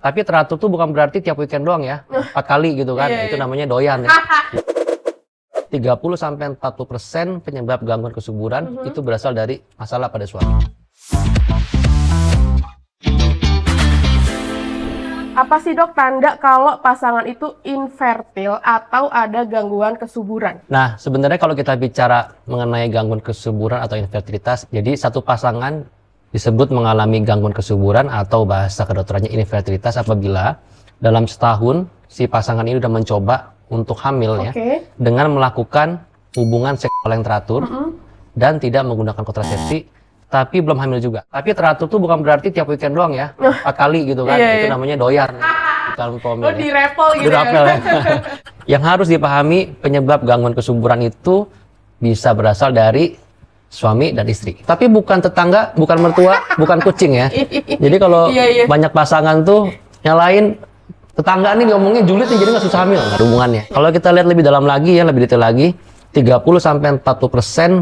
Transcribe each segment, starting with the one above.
Tapi teratur tuh bukan berarti tiap weekend doang ya. 4 kali gitu kan. Itu namanya doyan ya. 30-40% penyebab gangguan kesuburan itu berasal dari masalah pada suami. Apa sih dok tanda kalau pasangan itu infertil atau ada gangguan kesuburan? Nah, sebenarnya kalau kita bicara mengenai gangguan kesuburan atau infertilitas, jadi satu pasangan disebut mengalami gangguan kesuburan atau bahasa kedokterannya infertilitas apabila dalam setahun si pasangan ini sudah mencoba untuk hamil ya dengan melakukan hubungan seksual yang teratur dan tidak menggunakan kontrasepsi. Tapi belum hamil juga. Tapi teratur tuh bukan berarti tiap weekend doang ya. 4 kali gitu kan. Itu namanya doyan. Oh, di repel gitu ya. Yang harus dipahami penyebab gangguan kesuburan itu bisa berasal dari suami dan istri. Tapi bukan tetangga, bukan mertua, bukan kucing ya. Jadi kalau banyak pasangan tuh nyalain tetangga nih ngomongnya julid nih jadi nggak susah hamil. Nggak ada hubungannya. Kalau kita lihat lebih dalam lagi ya, lebih detail lagi. 30-40%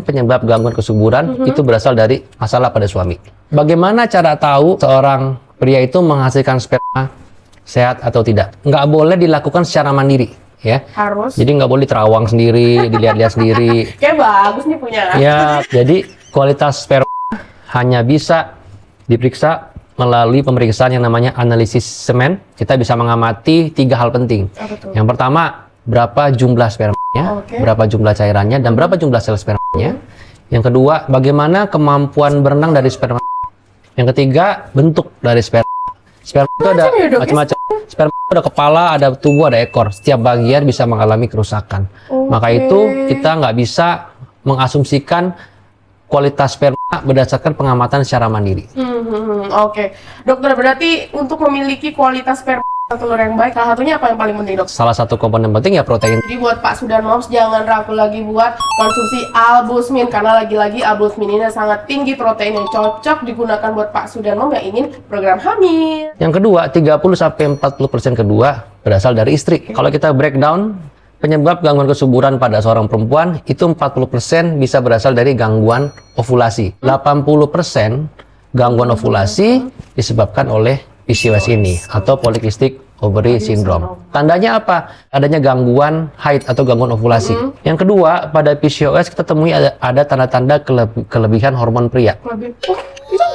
penyebab gangguan kesuburan itu berasal dari masalah pada suami. Bagaimana cara tahu seorang pria itu menghasilkan sperma sehat atau tidak? Nggak boleh dilakukan secara mandiri, ya. Harus. Jadi nggak boleh terawang sendiri, dilihat-lihat sendiri. Kayak bagus nih punya. Ya, jadi kualitas sperma hanya bisa diperiksa melalui pemeriksaan yang namanya analisis semen. Kita bisa mengamati 3 hal penting. Yang pertama, berapa jumlah spermanya, berapa jumlah cairannya, dan berapa jumlah sel spermanya. Yang kedua, bagaimana kemampuan berenang dari sperma. Yang ketiga, bentuk dari sperma. Sperma itu ada macam-macam. Sperma itu ada kepala, ada tubuh, ada ekor. Setiap bagian bisa mengalami kerusakan. Maka itu kita nggak bisa mengasumsikan kualitas sperma berdasarkan pengamatan secara mandiri. Dokter, berarti untuk memiliki kualitas sperma telur yang baik, salah satunya apa yang paling penting dok? Salah satu komponen penting ya protein. Jadi buat Pak Sudan Moms jangan ragu lagi buat konsumsi albusmin karena lagi-lagi albusmin ini sangat tinggi protein yang cocok digunakan buat Pak Sudan Moms yang ingin program hamil. Yang kedua, 30-40% kedua berasal dari istri. Kalau kita breakdown penyebab gangguan kesuburan pada seorang perempuan itu 40% bisa berasal dari gangguan ovulasi. 80% gangguan ovulasi disebabkan oleh PCOS ini atau Polycystic Ovary Syndrome. Tandanya apa? Adanya gangguan haid atau gangguan ovulasi. Yang kedua, pada PCOS kita temui ada tanda-tanda kelebihan hormon pria. Itu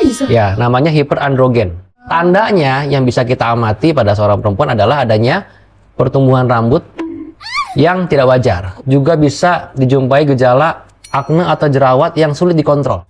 bisa? Ya, namanya hiperandrogen. Tandanya yang bisa kita amati pada seorang perempuan adalah adanya pertumbuhan rambut yang tidak wajar. Juga bisa dijumpai gejala akne atau jerawat yang sulit dikontrol.